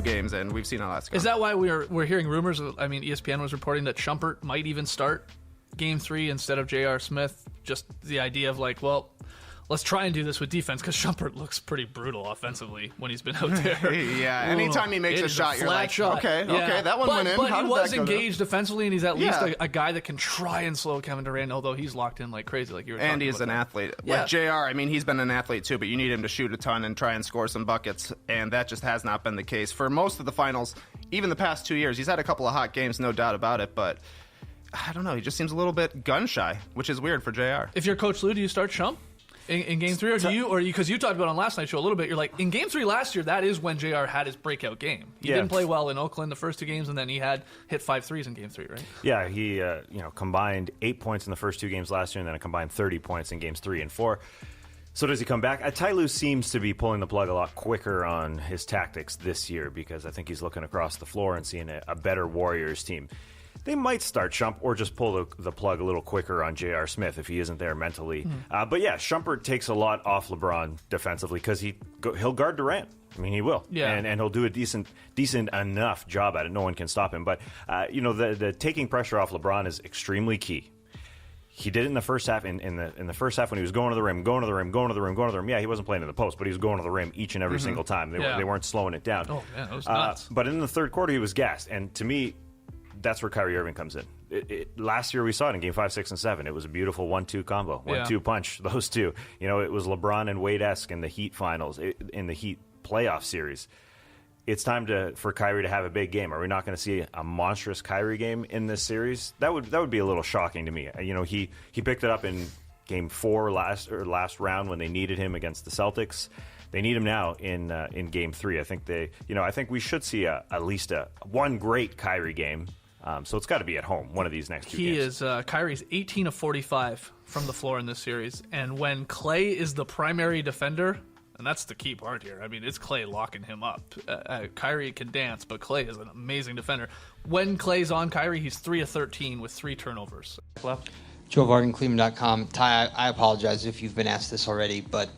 games, and we've seen how that's gone. Is that why we're hearing rumors? I mean, ESPN was reporting that Shumpert might even start Game 3 instead of J.R. Smith. Just the idea of like, well, let's try and do this with defense, because Shumpert looks pretty brutal offensively when he's been out there. Yeah, anytime he makes a shot, you're like, shot. okay, that one went in. But How he did was that go engaged defensively, and he's at least Yeah. a guy that can try and slow Kevin Durant, although he's locked in like crazy, like you were talking And he's about an that. athlete. Yeah. With JR, I mean, he's been an athlete too, but you need him to shoot a ton and try and score some buckets, and that just has not been the case. For most of the finals, even the past 2 years, he's had a couple of hot games, no doubt about it, but I don't know, he just seems a little bit gun-shy, which is weird for JR. If you're Coach Lou, do you start Shump in Game 3, or do you, or because you talked about it on last night's show a little bit, you're like, in Game 3 last year, that is when JR had his breakout game. He didn't play well in Oakland the first 2 games, and then he hit 5 threes in Game 3, right? Yeah, he combined 8 points in the first 2 games last year, and then a combined 30 points in Games 3 and 4. So does he come back? Ty Lue seems to be pulling the plug a lot quicker on his tactics this year, because I think he's looking across the floor and seeing a better Warriors team. They might start Shump or just pull the plug a little quicker on J.R. Smith if he isn't there mentally. But yeah, Shumpert takes a lot off LeBron defensively, because he'll guard Durant. I mean, he will. Yeah. And he'll do a decent enough job at it. No one can stop him. But, the taking pressure off LeBron is extremely key. He did it in the first half. In the first half, when he was going to the rim. Yeah, he wasn't playing in the post, but he was going to the rim each and every single time. They weren't slowing it down. Oh, man, that was nuts. But in the third quarter, he was gassed. And to me, that's where Kyrie Irving comes in. Last year we saw it in Game 5, 6, and 7. It was a beautiful 1-2 combo, 1-2 punch, those two. It was LeBron and Wade-esque in the Heat finals, in the Heat playoff series. It's time for Kyrie to have a big game. Are we not going to see a monstrous Kyrie game in this series? That would be a little shocking to me. He picked it up in Game 4 last round when they needed him against the Celtics. They need him now in Game 3. I think we should see at least one great Kyrie game. So it's got to be at home, one of these next 2 games. Kyrie's 18 of 45 from the floor in this series. And when Clay is the primary defender, and that's the key part here. I mean, it's Clay locking him up. Kyrie can dance, but Clay is an amazing defender. When Clay's on Kyrie, he's 3 of 13 with 3 turnovers. Joe Vargan, Cleveland.com. Ty, I apologize if you've been asked this already, but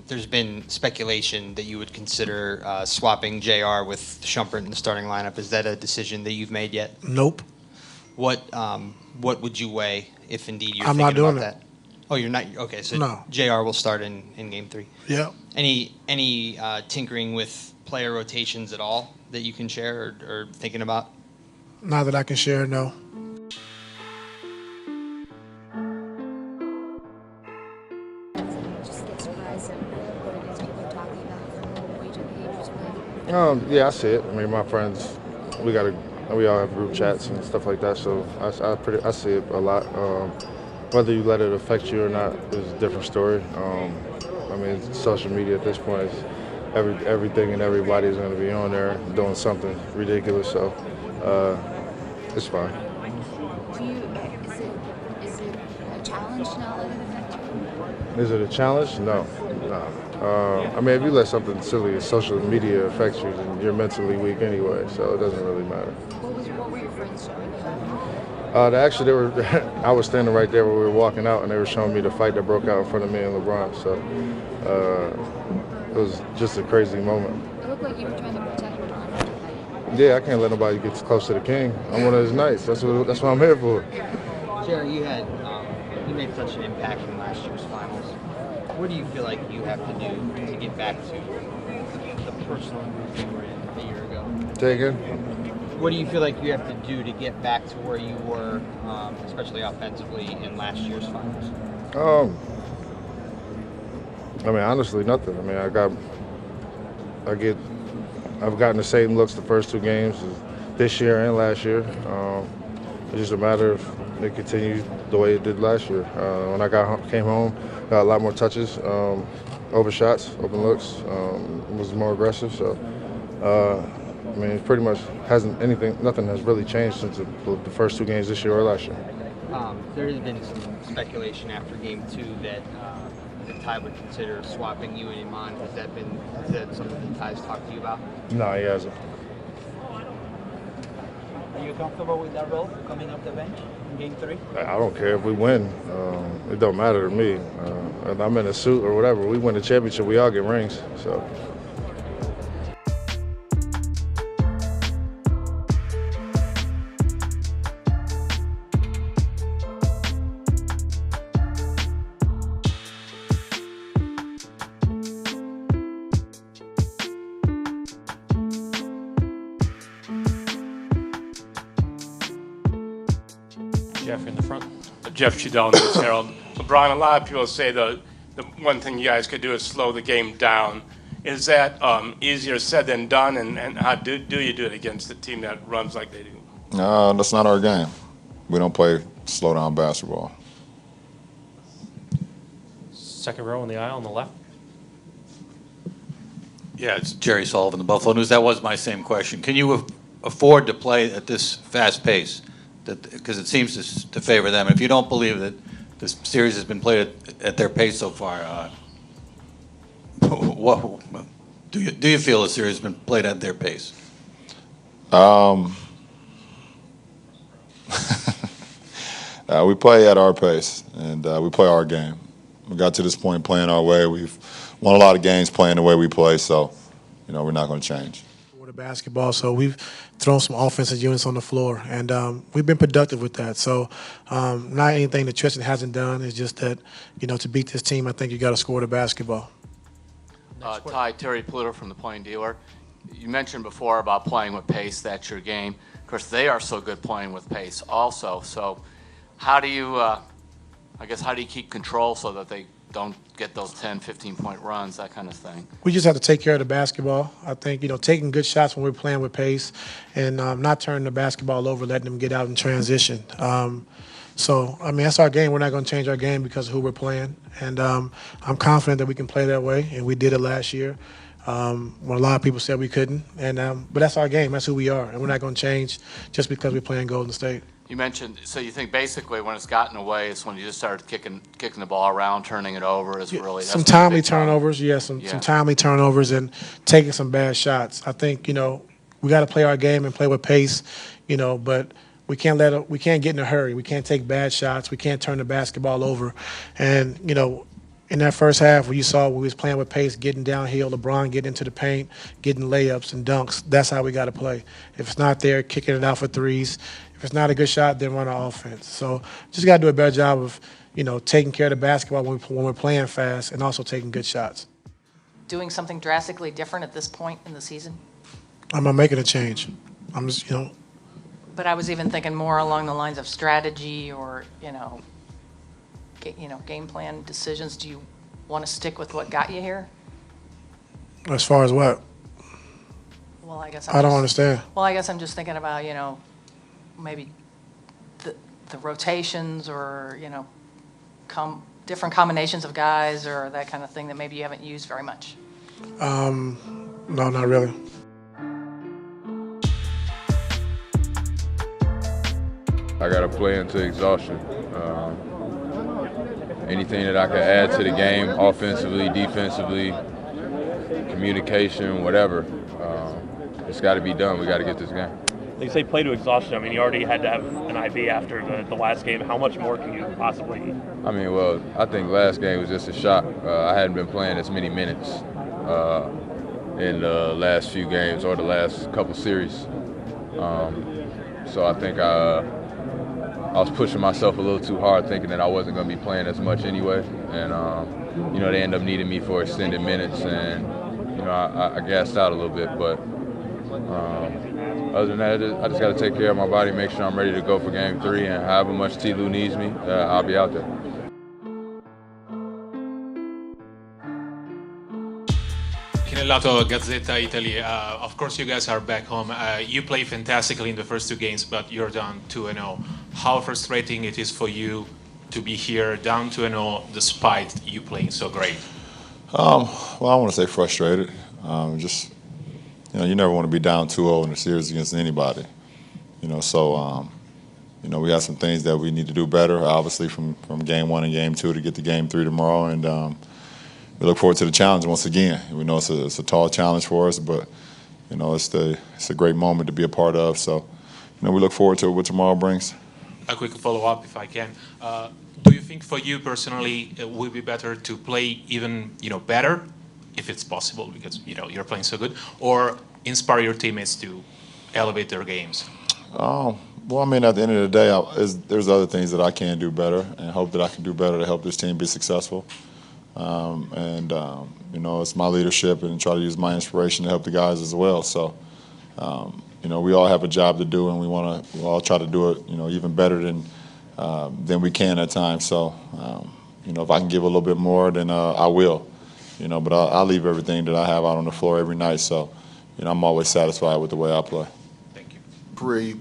there's been speculation that you would consider swapping JR with Shumpert in the starting lineup. Is that a decision that you've made yet? Nope. What would you weigh if indeed you're I'm thinking not doing about it. that? Oh, you're not? Okay, so No. JR will start in Game 3. Yeah. Any tinkering with player rotations at all that you can share or thinking about? Not that I can share, no. Yeah, I see it. I mean, my friends, we all have group chats and stuff like that, so I see it a lot. Whether you let it affect you or not is a different story. I mean, social media at this point is everything and everybody is going to be on there doing something ridiculous, so it's fine. Is it a challenge to not let it affect you? Is it a challenge? No. I mean, if you let something silly as social media affect you, then you're mentally weak anyway, so it doesn't really matter. What were your friends showing you? I was standing right there where we were walking out, and they were showing me the fight that broke out in front of me and LeBron, so it was just a crazy moment. It looked like you were trying to protect LeBron. Yeah, I can't let nobody get close to the king. I'm one of his knights. That's what I'm here for. Jerry, you made such an impact in last year's finals. What do you feel like you have to do to get back to the personal group you were in a year ago? Say again? What do you feel like you have to do to get back to where you were, especially offensively, in last year's finals? I mean, honestly, nothing. I mean, I've gotten the same looks the first 2 games this year and last year. It's just a matter of it continues the way it did last year. When I came home, got a lot more touches, open shots, open looks, was more aggressive. So, I mean, it pretty much nothing has really changed since the first 2 games this year or last year. There has been some speculation after Game 2 that Ty would consider swapping you and Iman. Is that something that Ty's talked to you about? No, he hasn't. Are you comfortable with that role coming off the bench in Game 3? I don't care if we win. It don't matter to me. If I'm in a suit or whatever, we win the championship, we all get rings. So. Jeff in the front. Jeff Chidell, News Herald. LeBron, a lot of people say the one thing you guys could do is slow the game down. Is that easier said than done, and how do you do it against a team that runs like they do? That's not our game. We don't play slow down basketball. Second row in the aisle on the left. Yeah, it's Jerry Sullivan, the Buffalo News. That was my same question. Can you afford to play at this fast pace? Because it seems to favor them. If you don't believe that this series has been played at their pace so far, what do you feel the series has been played at their pace? We play at our pace, and we play our game. We got to this point playing our way. We've won a lot of games playing the way we play, so we're not going to change. The basketball, so we've thrown some offensive units on the floor, and we've been productive with that. So not anything that Tristan hasn't done. It's just that, to beat this team, I think you got to score the basketball. Ty, Terry Pluto from the Plain Dealer. You mentioned before about playing with pace. That's your game. Of course, they are so good playing with pace also. So how do you, how do you keep control so that they don't get those 10, 15-point runs, that kind of thing? We just have to take care of the basketball. I think, taking good shots when we're playing with pace and not turning the basketball over, letting them get out in transition. That's our game. We're not going to change our game because of who we're playing. And I'm confident that we can play that way, and we did it last year when a lot of people said we couldn't. But that's our game. That's who we are, and we're not going to change just because we're playing Golden State. You mentioned, so you think basically when it's gotten away, it's when you just started kicking the ball around, turning it over is really some timely turnovers. Some timely turnovers and taking some bad shots. I think we got to play our game and play with pace, but we can't get in a hurry. We can't take bad shots. We can't turn the basketball over. And in that first half, where you saw when we was playing with pace, getting downhill, LeBron getting into the paint, getting layups and dunks. That's how we got to play. If it's not there, kicking it out for threes. If it's not a good shot, then run our offense. So just got to do a better job of, taking care of the basketball when we're playing fast and also taking good shots. Doing something drastically different at this point in the season? I'm not making a change. I'm just, But I was even thinking more along the lines of strategy or, game plan decisions. Do you want to stick with what got you here? As far as what? Well, I guess I don't understand. Well, I guess I'm just thinking about, maybe the rotations or, different combinations of guys or that kind of thing that maybe you haven't used very much. No, not really. I got to play into exhaustion. Anything that I can add to the game, offensively, defensively, communication, whatever, it's got to be done. We got to get this game. They say play to exhaustion. I mean, you already had to have an IV after the last game. How much more can you possibly eat? I think last game was just a shock. I hadn't been playing as many minutes in the last few games or the last couple series. So I think I was pushing myself a little too hard, thinking that I wasn't going to be playing as much anyway. And, they ended up needing me for extended minutes, and, I gassed out a little bit. But other than that, I just got to take care of my body, make sure I'm ready to go for Game 3, and however much T. Lue needs me, I'll be out there. Lato, Gazzetta Italy. Of course, you guys are back home. You play fantastically in the first two games, but you're down 2-0. How frustrating it is for you to be here down 2-0 despite you playing so great? Well, I want to say frustrated. You never want to be down 2-0 in a series against anybody. We have some things that we need to do better, obviously, from Game 1 and Game 2 to get to Game 3 tomorrow. And we look forward to the challenge once again. We know it's a tall challenge for us, but it's a great moment to be a part of. So, we look forward to what tomorrow brings. A quick follow-up, if I can. Do you think for you personally it would be better to play even better, if it's possible, because you're playing so good, or inspire your teammates to elevate their games? At the end of the day, there's other things that I can do better, and hope that I can do better to help this team be successful. It's my leadership and try to use my inspiration to help the guys as well. So, we all have a job to do, and we all try to do it, even better than than we can at times. So, if I can give a little bit more, then I will. But I'll leave everything that I have out on the floor every night. So, I'm always satisfied with the way I play. Career,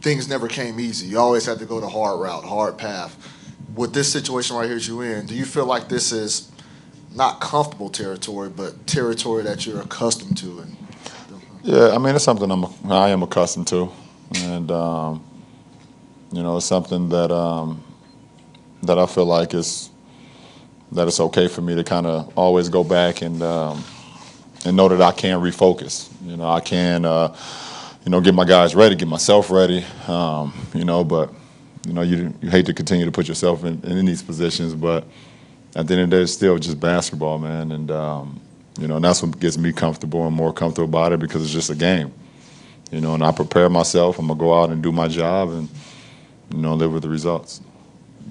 things never came easy. You always had to go the hard route, hard path. With this situation right here that you're in, do you feel like this is not comfortable territory, but territory that you're accustomed to? Yeah, I mean, it's something I am accustomed to, and it's something that that I feel like it's okay for me to kind of always go back and know that I can refocus. I can get my guys ready, get myself ready. But you hate to continue to put yourself in these positions, but at the end of the day, it's still just basketball, man. And and that's what gets me comfortable and more comfortable about it, because it's just a game. And I prepare myself. I'm gonna go out and do my job and live with the results.